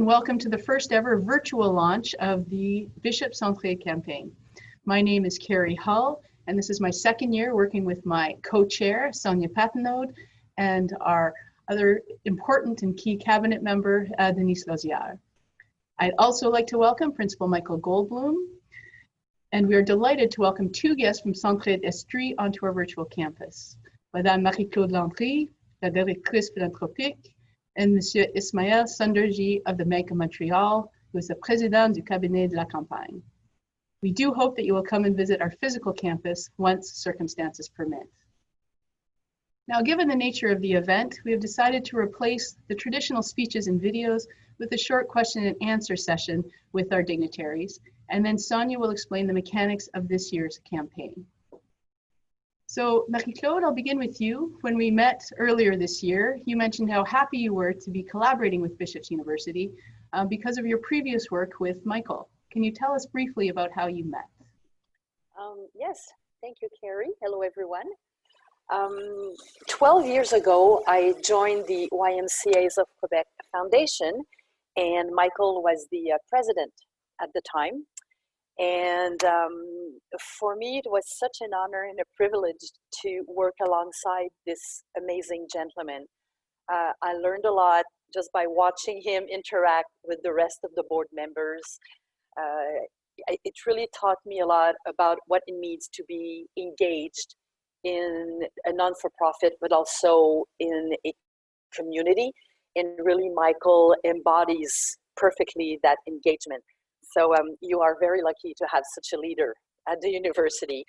Welcome to the first ever virtual launch of the Bishop Centraide campaign. My name is Carrie Hull, and this is my second year working with my co-chair, Sonia Patenaude, and our other important and key cabinet member, Denise Lauzière. I'd also like to welcome Principal Michael Goldbloom, and we are delighted to welcome two guests from Centraide Estrie onto our virtual campus. Madame Marie-Claude Landry, la directrice philanthropique, and Monsieur Ismaël Sunderji of the Bank of Montreal, who is the Président du Cabinet de la Campagne. We do hope that you will come and visit our physical campus once circumstances permit. Now, given the nature of the event, we have decided to replace the traditional speeches and videos with a short question and answer session with our dignitaries, and then Sonia will explain the mechanics of this year's campaign. So Marie-Claude, I'll begin with you. When we met earlier this year, you mentioned how happy you were to be collaborating with Bishop's University because of your previous work with Michael. Can you tell us briefly about how you met? Yes, thank you, Carrie. Hello, everyone. 12 years ago, I joined the YMCA's of Quebec Foundation, and Michael was the president at the time. And for me, it was such an honor and a privilege to work alongside this amazing gentleman. I learned a lot just by watching him interact with the rest of the board members. It really taught me a lot about what it means to be engaged in a non-for-profit, but also in a community. And really, Michael embodies perfectly that engagement. So you are very lucky to have such a leader at the university.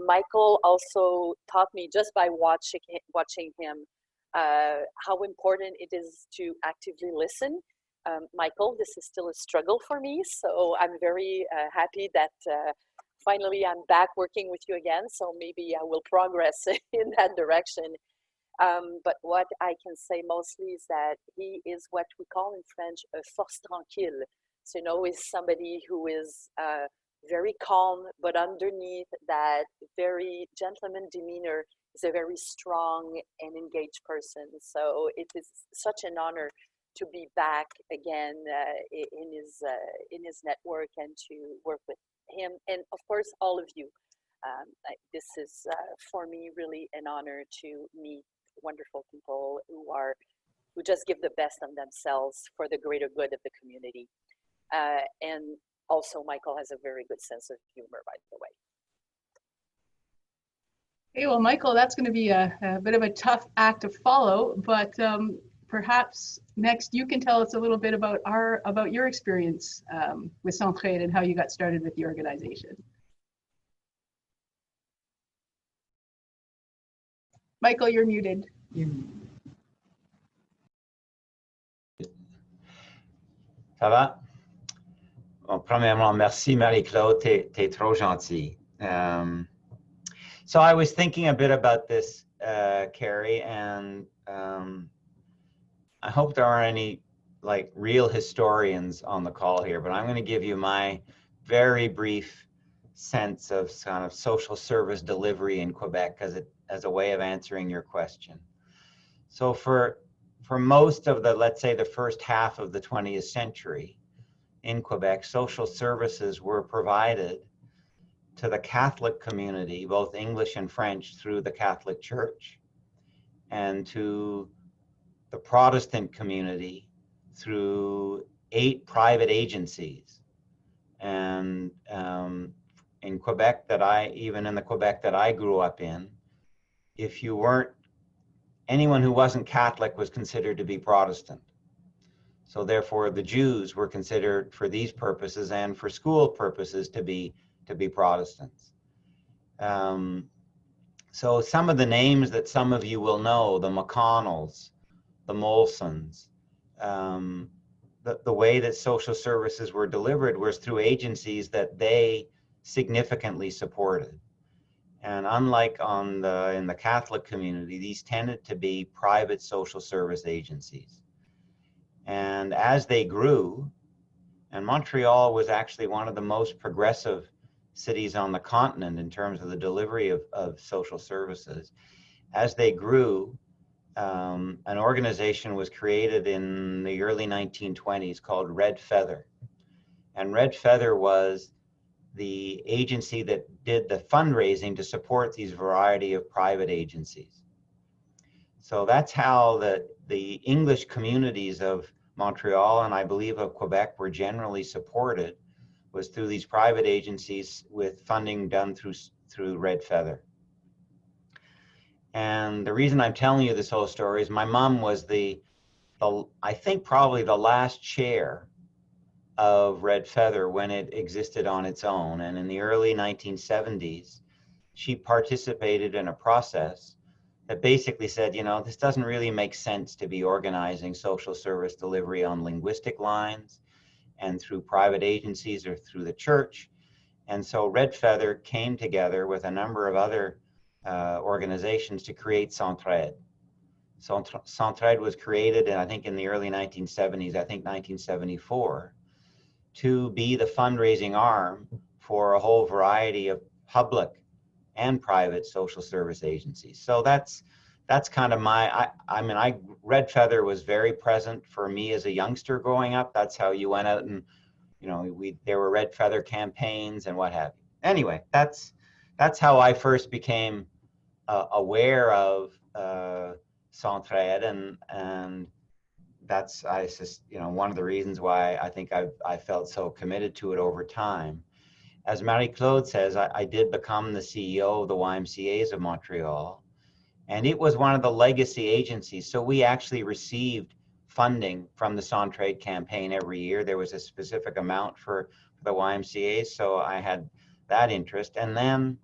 Michael also taught me just by watching him how important it is to actively listen. Michael, this is still a struggle for me, so I'm very happy that finally I'm back working with you again, so maybe I will progress in that direction. But what I can say mostly is that he is what we call in French a force tranquille. So, you know, is somebody who is very calm, but underneath that very gentleman demeanor is a very strong and engaged person. So it is such an honor to be back again in his network and to work with him, and of course all of you. This is for me really an honor to meet wonderful people who just give the best of themselves for the greater good of the community. And also Michael has a very good sense of humor, by the way. Hey, well, Michael, that's going to be a bit of a tough act to follow, but perhaps next you can tell us a little bit about your experience with Centraide and how you got started with the organization. Michael, you're muted. Ça va? Bon, premièrement, merci Marie-Claude, t'es trop gentille. So I was thinking a bit about this, Carrie, and I hope there aren't any like real historians on the call here, but I'm going to give you my very brief sense of kind of social service delivery in Quebec as a way of answering your question. So for most of the, let's say, the first half of the 20th century in Quebec, social services were provided to the Catholic community, both English and French, through the Catholic Church, and to the Protestant community through 8 private agencies. And in Quebec, even in the Quebec that I grew up in, if you weren't, anyone who wasn't Catholic was considered to be Protestant. So therefore the Jews were considered for these purposes and for school purposes to be Protestants. So some of the names that some of you will know, the McConnells, the Molsons, the way that social services were delivered was through agencies that they significantly supported. And unlike in the Catholic community, these tended to be private social service agencies. And as they grew, and Montreal was actually one of the most progressive cities on the continent in terms of the delivery of social services, as they grew, an organization was created in the early 1920s called Red Feather. And Red Feather was the agency that did the fundraising to support these variety of private agencies. So that's how the English communities of Montreal, and I believe of Quebec, were generally supported, was through these private agencies with funding done through Red Feather. And the reason I'm telling you this whole story is my mom was I think probably the last chair of Red Feather when it existed on its own. And in the early 1970s, she participated in a process that basically said, you know, this doesn't really make sense to be organizing social service delivery on linguistic lines and through private agencies or through the church. And so Red Feather came together with a number of other organizations to create Centraide. Centraide was created, I think, in the early 1970s, I think 1974, to be the fundraising arm for a whole variety of public and private social service agencies. So that's kind of Red Feather was very present for me as a youngster growing up. That's how you went out and, you know, there were Red Feather campaigns and what have you. Anyway, that's how I first became aware of Centraide, and that's one of the reasons why I think I felt so committed to it over time. As Marie-Claude says, I did become the CEO of the YMCA's of Montreal, and it was one of the legacy agencies. So we actually received funding from the Centraide campaign every year. There was a specific amount for the YMCA, so I had that interest. And then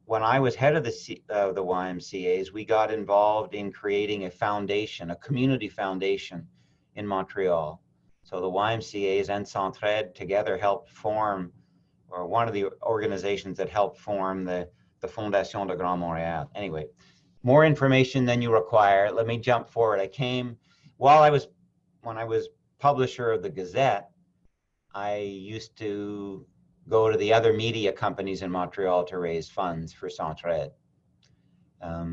when I was head of the YMCA's, we got involved in creating a foundation, a community foundation in Montreal. So the YMCA's and Centraide together helped form, or one of the organizations that helped form the Fondation de Grand Montréal. Anyway, more information than you require. Let me jump forward. When I was publisher of the Gazette, I used to go to the other media companies in Montreal to raise funds for Centraide.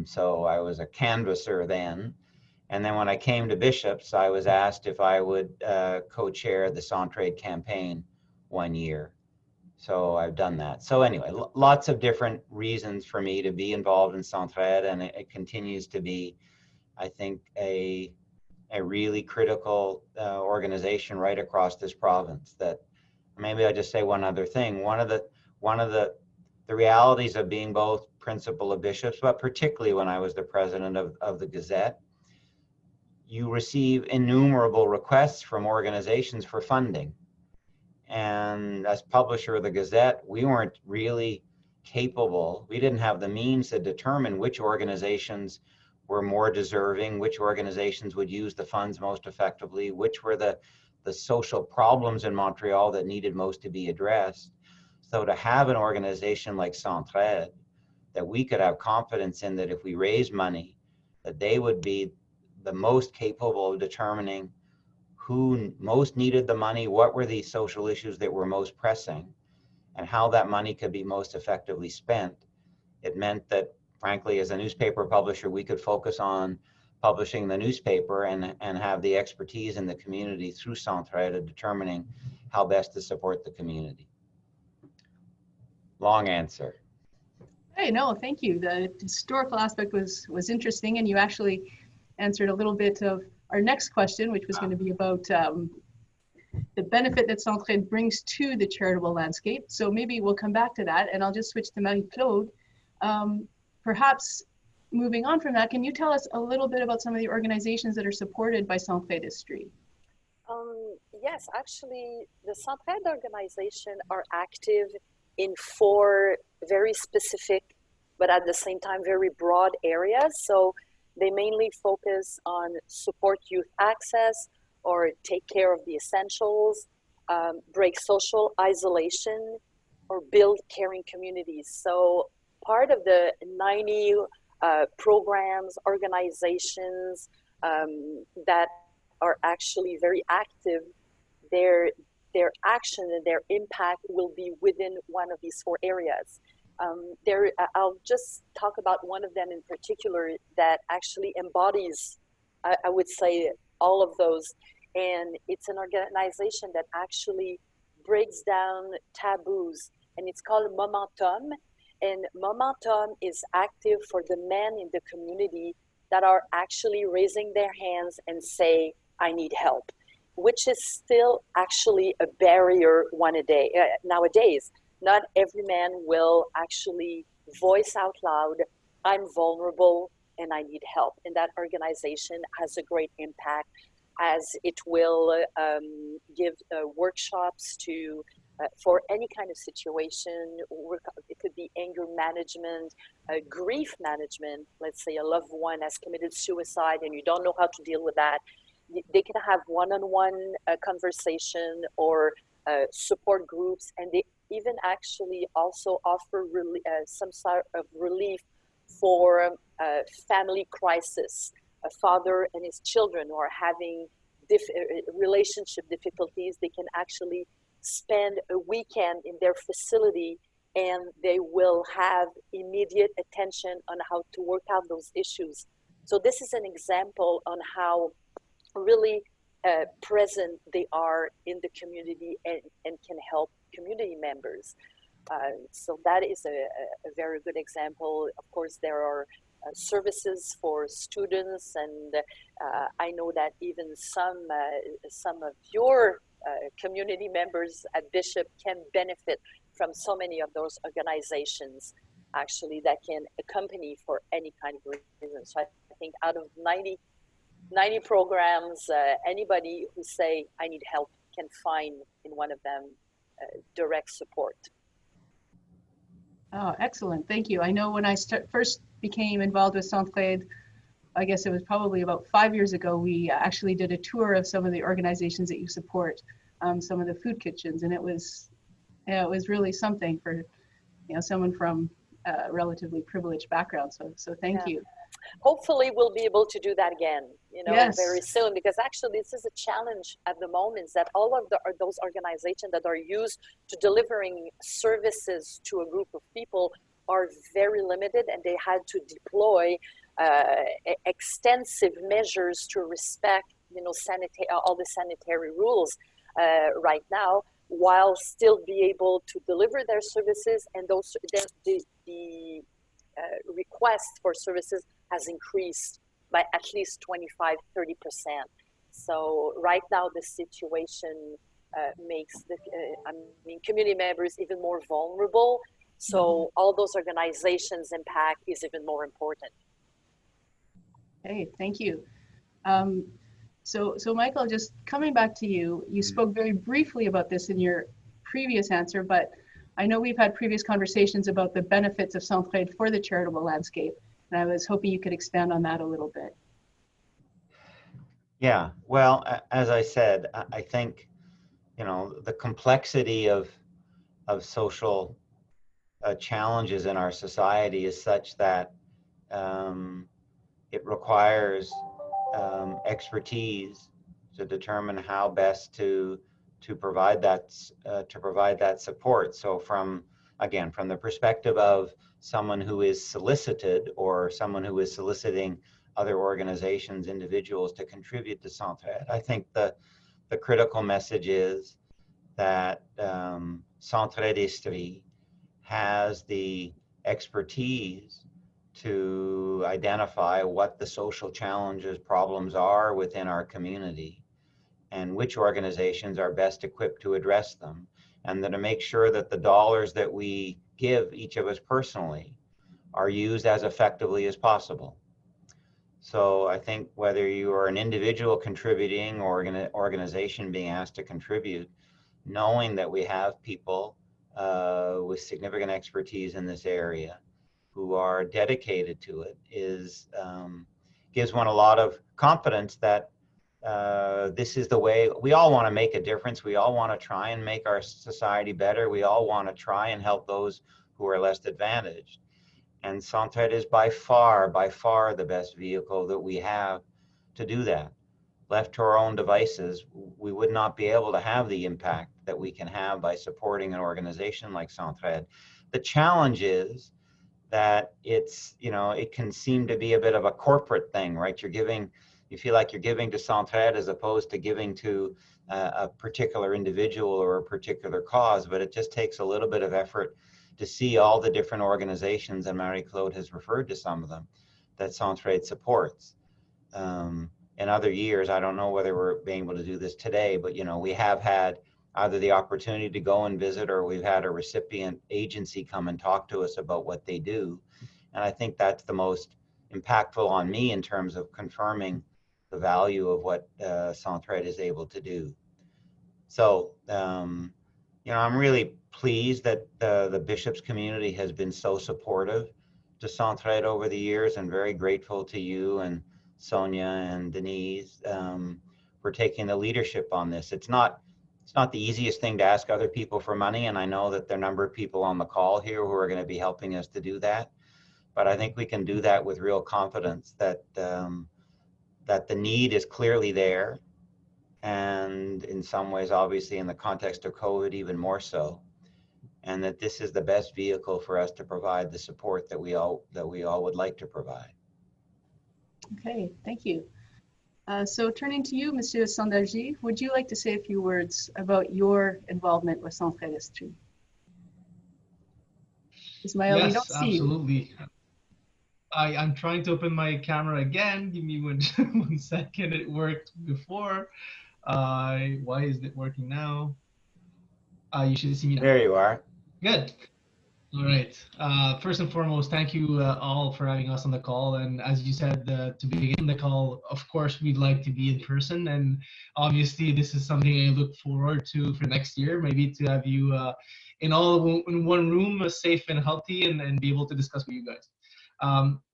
So I was a canvasser then. And then when I came to Bishops, I was asked if I would co-chair the Centraide campaign one year. So I've done that. So anyway, lots of different reasons for me to be involved in Centraide, and it continues to be, I think, a really critical organization right across this province. That maybe I'll just say one other thing. One of the realities of being both principal of Bishops, but particularly when I was the president of the Gazette, you receive innumerable requests from organizations for funding. And as publisher of the Gazette, we weren't really capable. We didn't have the means to determine which organizations were more deserving, which organizations would use the funds most effectively, which were the social problems in Montreal that needed most to be addressed. So to have an organization like Centraide that we could have confidence in, that if we raise money, that they would be the most capable of determining who most needed the money, what were the social issues that were most pressing, and how that money could be most effectively spent. It meant that, frankly, as a newspaper publisher, we could focus on publishing the newspaper and have the expertise in the community through Centraide of determining how best to support the community. Long answer. Hey, no, thank you. The historical aspect was interesting, and you actually answered a little bit of our next question, which was going to be about the benefit that Centraide brings to the charitable landscape. So maybe we'll come back to that, and I'll just switch to Marie-Claude. Perhaps moving on from that, can you tell us a little bit about some of the organizations that are supported by Centraide Estrie? Yes, actually, the Centraide organization are active in 4 very specific, but at the same time, very broad areas. So they mainly focus on support youth access or take care of the essentials, break social isolation, or build caring communities. So part of the 90 programs, organizations that are actually very active, their action and their impact will be within one of these 4 areas. I'll just talk about one of them in particular that actually embodies, I would say, all of those. And it's an organization that actually breaks down taboos, and it's called Momentum. And Momentum is active for the men in the community that are actually raising their hands and say, I need help, which is still actually a barrier nowadays. Not every man will actually voice out loud, I'm vulnerable and I need help. And that organization has a great impact, as it will give workshops to for any kind of situation. It could be anger management, grief management. Let's say a loved one has committed suicide and you don't know how to deal with that. They can have one-on-one conversation or support groups, and they even actually also offer some sort of relief for family crisis. A father and his children who are having relationship difficulties, they can actually spend a weekend in their facility and they will have immediate attention on how to work out those issues. So this is an example on how really present they are in the community and can help community members. So that is a very good example. Of course, there are services for students, and I know that even some of your community members at Bishop can benefit from so many of those organizations actually that can accompany for any kind of reason. So I think out of 90 programs, anybody who say I need help can find in one of them direct support. Oh, excellent. Thank you. I know when I first became involved with Centraide, I guess it was probably about 5 years ago, we actually did a tour of some of the organizations that you support, some of the food kitchens, and it was really something for someone from a relatively privileged background. So thank you. Hopefully we'll be able to do that again, Yes. very soon, because actually this is a challenge at the moment, that all of those organizations that are used to delivering services to a group of people are very limited, and they had to deploy extensive measures to respect all the sanitary rules right now, while still be able to deliver their services. And the request for services has increased by at least 25-30%. So right now the situation makes community members even more vulnerable. So all those organizations' impact is even more important. Hey, thank you. So Michael, just coming back to you, you spoke very briefly about this in your previous answer, but I know we've had previous conversations about the benefits of Centraide for the charitable landscape, and I was hoping you could expand on that a little bit. Yeah, well, as I said, I think, the complexity of social challenges in our society is such that it requires expertise to determine how best to provide that support. So from the perspective of someone who is solicited, or someone who is soliciting other organizations, individuals to contribute to Centraide, I think the critical message is that Centraide Estrie has the expertise to identify what the social challenges, problems are within our community, and which organizations are best equipped to address them, and then to make sure that the dollars that we give, each of us personally, are used as effectively as possible. So I think whether you are an individual contributing or an organization being asked to contribute, knowing that we have people with significant expertise in this area who are dedicated to it gives one a lot of confidence that this is the way. We all want to make a difference. We all want to try and make our society better. We all want to try and help those who are less advantaged. And Centraide is by far the best vehicle that we have to do that. Left to our own devices, we would not be able to have the impact that we can have by supporting an organization like Centraide. The challenge is that it's, you know, it can seem to be a bit of a corporate thing, right? You feel like you're giving to Centraide as opposed to giving to a particular individual or a particular cause, but it just takes a little bit of effort to see all the different organizations, and Marie-Claude has referred to some of them, that Centraide supports. In other years, I don't know whether we're being able to do this today, but, you know, we have had either the opportunity to go and visit, or we've had a recipient agency come and talk to us about what they do. And I think that's the most impactful on me in terms of confirming the value of what Centraide is able to do. So, you know, I'm really pleased that the Bishops community has been so supportive to Centraide over the years, and very grateful to you and Sonia and Denise for taking the leadership on this. It's not the easiest thing to ask other people for money, and I know that there are a number of people on the call here who are going to be helping us to do that. But I think we can do that with real confidence that that the need is clearly there, and in some ways, obviously, in the context of COVID, even more so, and that this is the best vehicle for us to provide the support that we all would like to provide. Okay, thank you. So turning to you, Monsieur Sandarji, would you like to say a few words about your involvement with Centraide Estrie? Ismael, we don't see you. Absolutely. I'm trying to open my camera again. Give me one second. It worked before. Why is it working now? You should see me now. There you are. Good. All right. First and foremost, thank you all for having us on the call. And as you said, to begin the call, of course, we'd like to be in person. And obviously, this is something I look forward to for next year, maybe to have you in one room, safe and healthy, and be able to discuss with you guys.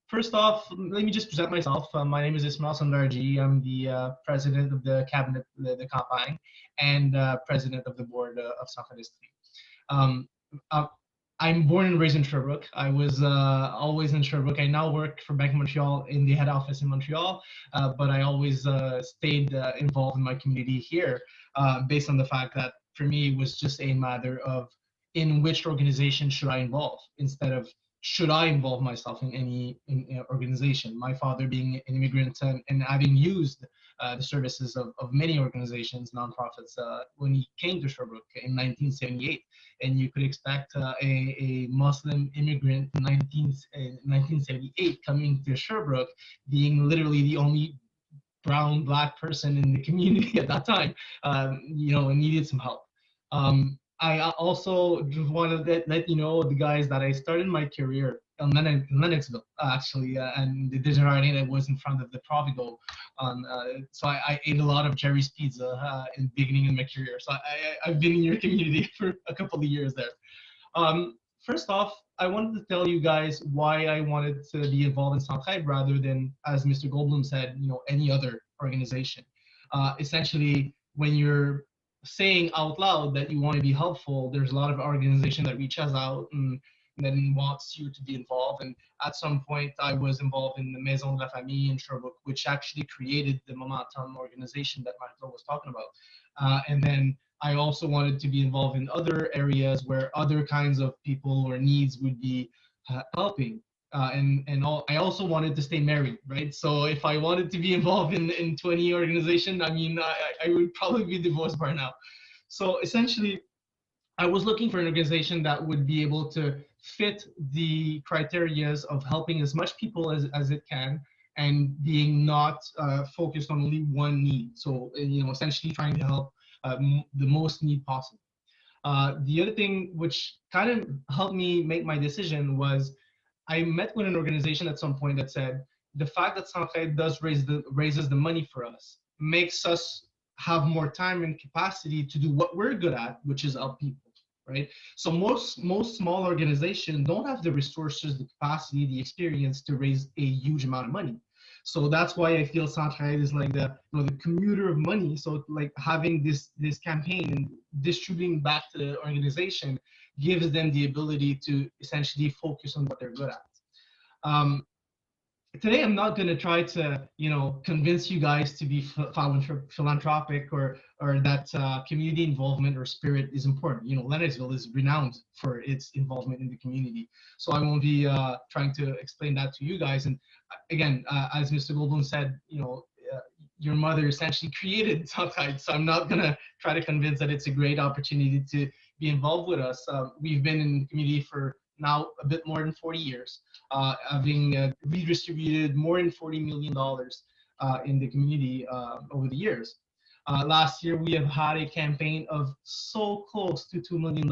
First off, let me just present myself. My name is Ismael Sandarji. I'm the president of the cabinet, the campagne, and president of the board of Centraide Estrie. I'm born and raised in Sherbrooke. I was always in Sherbrooke. I now work for Bank of Montreal in the head office in Montreal, but I always stayed involved in my community here, based on the fact that for me it was just a matter of in which organization should I involve, instead of should I involve myself in any organization. My father being an immigrant and having used the services of many organizations, nonprofits, when he came to Sherbrooke in 1978. And you could expect a Muslim immigrant in 1978 coming to Sherbrooke, being literally the only black person in the community at that time, you know, and needed some help. I also just wanted to let you know, the guys, that I started my career in Lennoxville, actually, and the Desjardins that was in front of the Provigo. So I ate a lot of Jerry's Pizza in the beginning of my career. So I've been in your community for a couple of years there. First off, I wanted to tell you guys why I wanted to be involved in Centraide rather than, as Mr. Goldblum said, you know, any other organization. Essentially, when you're saying out loud that you want to be helpful, there's a lot of organization that reaches out and then wants you to be involved. And at some point, I was involved in the Maison de la Famille in Sherbrooke, which actually created the Momentum organization that Michael was talking about. And then I also wanted to be involved in other areas where other kinds of people or needs would be helping. I also wanted to stay married, right? So if I wanted to be involved in 20 organization, I mean, I would probably be divorced by now. So essentially, I was looking for an organization that would be able to fit the criterias of helping as much people as it can, and being not focused on only one need. So, you know, essentially trying to help the most need possible. The other thing which kind of helped me make my decision was, I met with an organization at some point that said, the fact that Centraide does raises the money for us makes us have more time and capacity to do what we're good at, which is help people, right? So most small organizations don't have the resources, the capacity, the experience to raise a huge amount of money. So that's why I feel Centraide is like the commuter of money. So like having this campaign and distributing back to the organization gives them the ability to essentially focus on what they're good at. today I'm not going to try to, convince you guys to be philanthropic or that community involvement or spirit is important. Lennoxville is renowned for its involvement in the community. So I won't be trying to explain that to you guys. And again, as Mr. Goldblum said, your mother essentially created Southside. So I'm not going to try to convince that it's a great opportunity to be involved with us. We've been in the community for now a bit more than 40 years, having redistributed more than $40 million in the community over the years. Last year, we have had a campaign of so close to $2 million,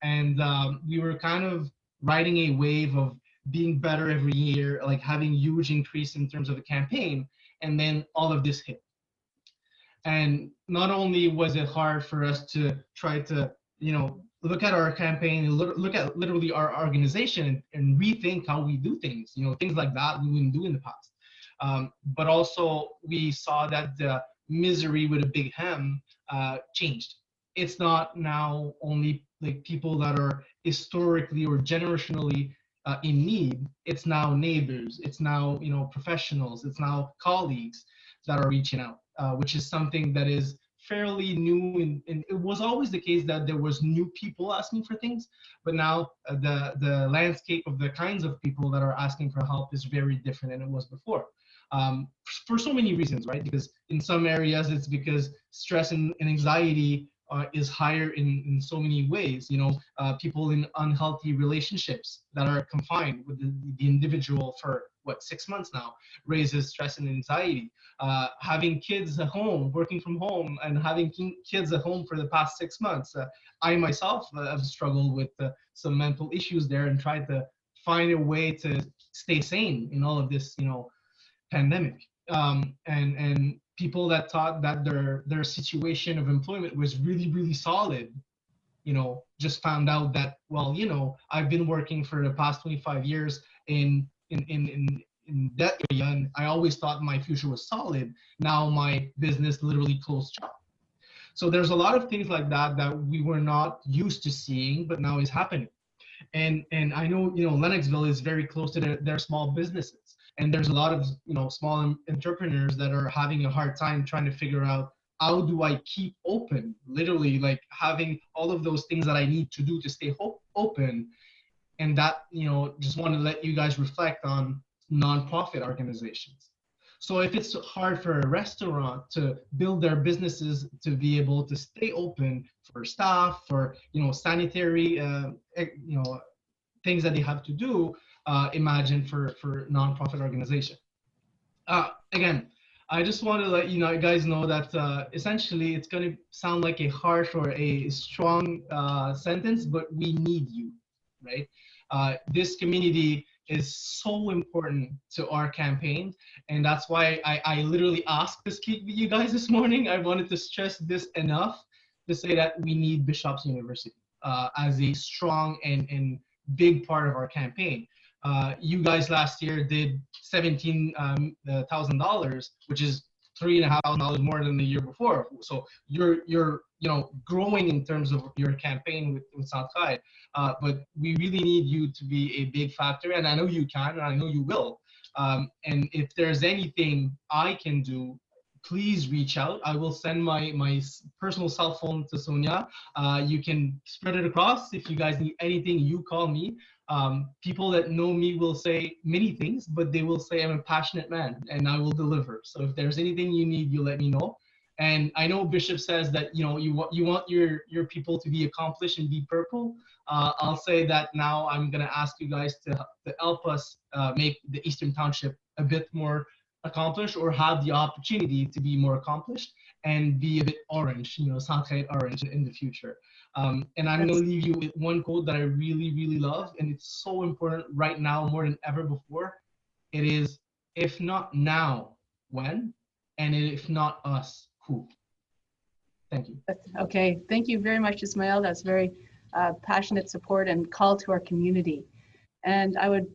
and we were kind of riding a wave of being better every year, like having huge increase in terms of the campaign, and then all of this hit. And not only was it hard for us to try to, look at our campaign, look at literally our organization and rethink how we do things, things like that we wouldn't do in the past. But also we saw that the misery with a big M changed. It's not now only like people that are historically or generationally in need. It's now neighbors, it's now, professionals, it's now colleagues that are reaching out, which is something that is fairly new, and it was always the case that there was new people asking for things, but now the landscape of the kinds of people that are asking for help is very different than it was before, for so many reasons, right? Because in some areas it's because stress and anxiety is higher in so many ways. People in unhealthy relationships that are confined with the individual for 6 months now raises stress and anxiety. Having kids at home, working from home, and having kids at home for the past 6 months. I myself have struggled with some mental issues there and tried to find a way to stay sane in all of this, pandemic. And people that thought that their situation of employment was really, really solid, just found out that, well, I've been working for the past 25 years in that area, and I always thought my future was solid. Now my business literally closed shop. So there's a lot of things like that that we were not used to seeing, but now is happening. And I know, Lennoxville is very close to their small businesses. And there's a lot of, small entrepreneurs that are having a hard time trying to figure out, how do I keep open? Literally, like having all of those things that I need to do to stay open. And that, just want to let you guys reflect on nonprofit organizations. So if it's hard for a restaurant to build their businesses to be able to stay open for staff, for, sanitary, things that they have to do, imagine for nonprofit organization. Again, I just want to let you guys know that essentially it's going to sound like a harsh or a strong sentence, but we need you, right? This community is so important to our campaign, and that's why I literally asked to speak with you guys this morning. I wanted to stress this enough to say that we need Bishop's University as a strong and big part of our campaign. You guys last year did $17,000, which is $3,500 more than the year before. So you're growing in terms of your campaign with Southside. But we really need you to be a big factor, and I know you can, and I know you will. And if there's anything I can do, please reach out. I will send my personal cell phone to Sonia. You can spread it across. If you guys need anything, you call me. People that know me will say many things, but they will say I'm a passionate man and I will deliver. So if there's anything you need, you let me know. And I know Bishop says that you want your people to be accomplished and be purple. I'll say that now I'm gonna ask you guys to help us make the Eastern Township a bit more accomplished, or have the opportunity to be more accomplished and be a bit orange, Southside orange in the future. And I'm going to leave you with one quote that I really, really love, and it's so important right now more than ever before. It is, if not now, when? And if not us, who? Thank you. Okay, thank you very much, Ismail. That's very passionate support and call to our community. And I would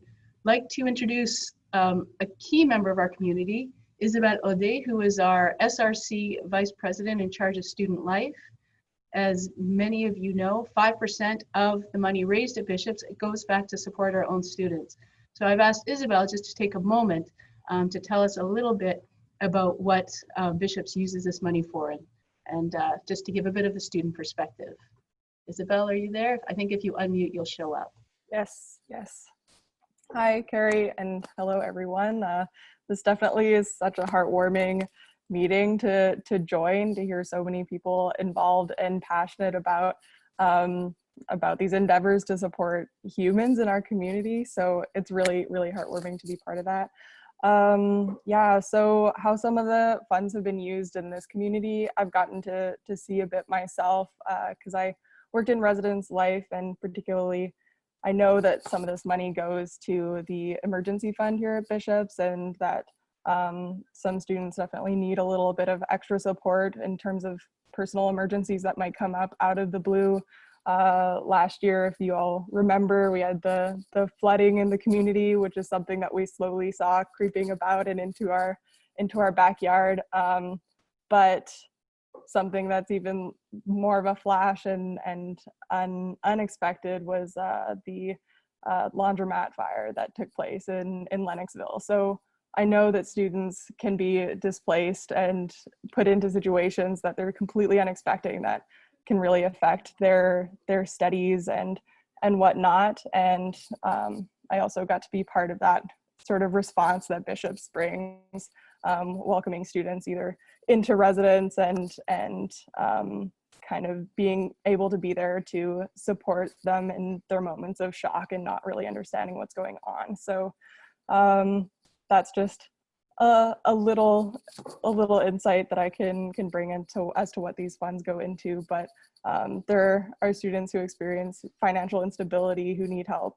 like to introduce a key member of our community, Isabelle Audet, who is our SRC Vice President in charge of student life. As many of you know, 5% of the money raised at Bishop's goes back to support our own students. So I've asked Isabel just to take a moment to tell us a little bit about what Bishops uses this money for, and just to give a bit of the student perspective. Isabel, are you there? I think if you unmute, you'll show up. Yes, yes. Hi, Carrie, and hello, everyone. This definitely is such a heartwarming meeting to join, to hear so many people involved and passionate about these endeavors to support humans in our community. So it's really, really heartwarming to be part of that. Yeah, so how some of the funds have been used in this community, I've gotten to see a bit myself because I worked in residence life, and particularly I know that some of this money goes to the emergency fund here at Bishops, and that some students definitely need a little bit of extra support in terms of personal emergencies that might come up out of the blue. Last year, if you all remember, we had the flooding in the community, which is something that we slowly saw creeping about and into our backyard. But something that's even more of a flash and unexpected was the laundromat fire that took place in Lennoxville. So I know that students can be displaced and put into situations that they're completely unexpected, that can really affect their studies and whatnot. And I also got to be part of that sort of response that Bishops brings, welcoming students either into residence and kind of being able to be there to support them in their moments of shock and not really understanding what's going on. So that's just a little insight that I can bring into as to what these funds go into. But there are students who experience financial instability, who need help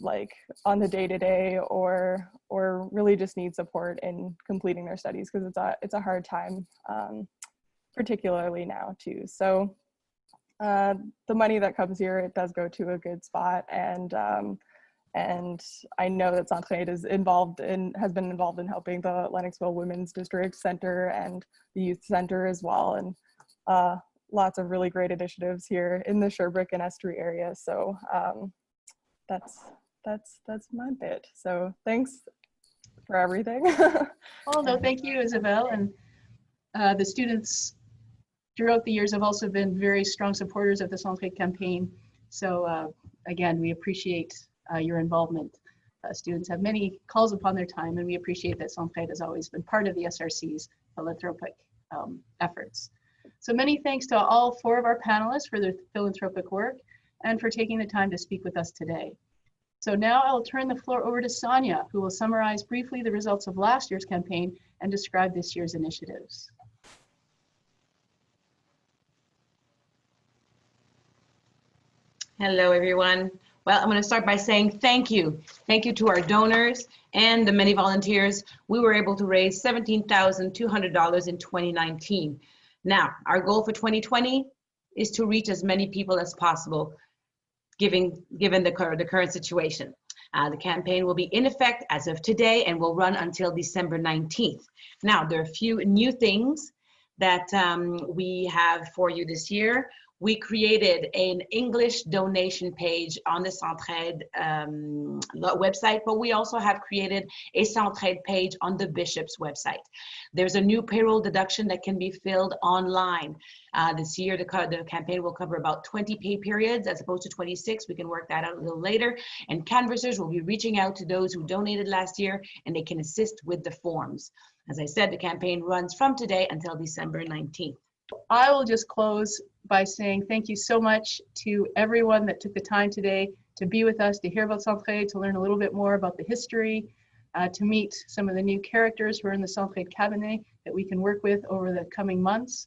like on the day-to-day, or really just need support in completing their studies, because it's a hard time, particularly now too. So the money that comes here, it does go to a good spot, and I know that Centraide has been involved in helping the Lennoxville Women's District Center and the Youth Center as well, and lots of really great initiatives here in the Sherbrooke and Estuary area. So that's my bit. So thanks for everything. Oh, no, thank you, Isabel. And the students throughout the years have also been very strong supporters of the Centraide campaign. So again, we appreciate your involvement. Students have many calls upon their time, and we appreciate that Centraide has always been part of the SRC's philanthropic efforts. So many thanks to all 4 of our panelists for their philanthropic work and for taking the time to speak with us today. So now I'll turn the floor over to Sonia, who will summarize briefly the results of last year's campaign and describe this year's initiatives. Hello, everyone. Well, I'm going to start by saying thank you. Thank you to our donors and the many volunteers. We were able to raise $17,200 in 2019. Now, our goal for 2020 is to reach as many people as possible, given the current situation. The campaign will be in effect as of today and will run until December 19th. Now, there are a few new things that we have for you this year. We created an English donation page on the Centraide website, but we also have created a Centraide page on the Bishop's website. There's a new payroll deduction that can be filled online. This year, the campaign will cover about 20 pay periods as opposed to 26. We can work that out a little later. And canvassers will be reaching out to those who donated last year, and they can assist with the forms. As I said, the campaign runs from today until December 19th. I will just close by saying thank you so much to everyone that took the time today to be with us, to hear about Centraide, to learn a little bit more about the history, to meet some of the new characters who are in the Centraide cabinet that we can work with over the coming months.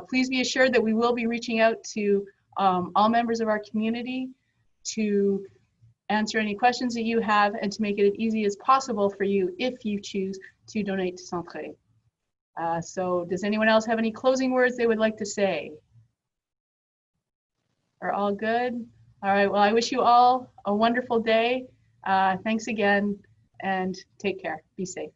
Please be assured that we will be reaching out to all members of our community to answer any questions that you have and to make it as easy as possible for you if you choose to donate to Centraide. So does anyone else have any closing words they would like to say? Are all good? All right, well, I wish you all a wonderful day. Thanks again, and take care. Be safe.